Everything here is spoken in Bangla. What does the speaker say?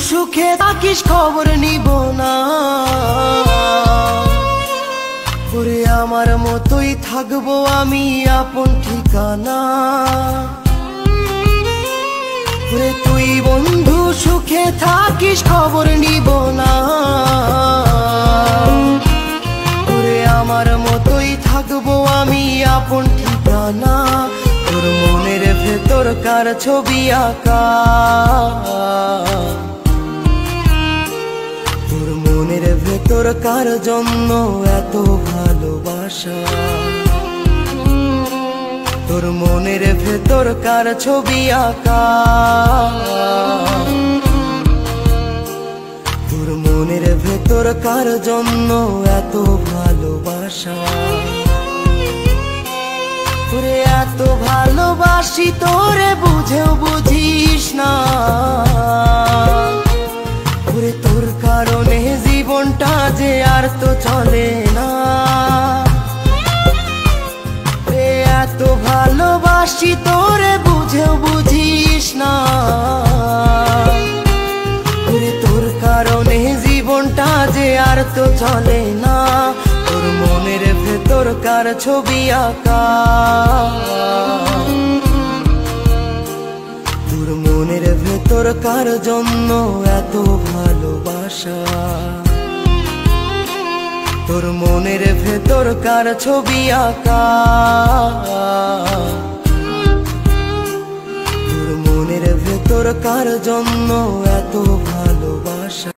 সুখে থাকিস খবর নিব না, ওরে আমার মতোই থাকবো আমি আপন ঠিকানা। ওরে তুই বন্ধু সুখে থাকিস খবর নিব না, ওরে আমার মতোই থাকবো আমি আপন ঠিকানা। তোর মনের ভেতর কার ছবি আঁকা, তোর মনের ভেতর কার জন্য এত ভালোবাসা, তোর মনের ভেতর কার ছবি আঁকা, তোর মনের ভেতর কার জন্য এত ভালোবাসা। তোরে এত ভালোবাসি তোরে বুঝেও বুঝিস না, ওরে তোর কারণে জীবনটা যে আর তো চলে না। এত ভালোবাসি তোরে বুঝেও বুঝিস না, ওরে তোর কারণে জীবনটা যে আর তো চলে না। তোর মনের ভেতর কার ছবি আঁকা, তোর মনের ভেতর কার জন্য এত ভালোবাসা, তোর মনের ভেতর কার ছবি আঁকা, তোর মনের ভেতর কার জন্য এত ভালোবাসা।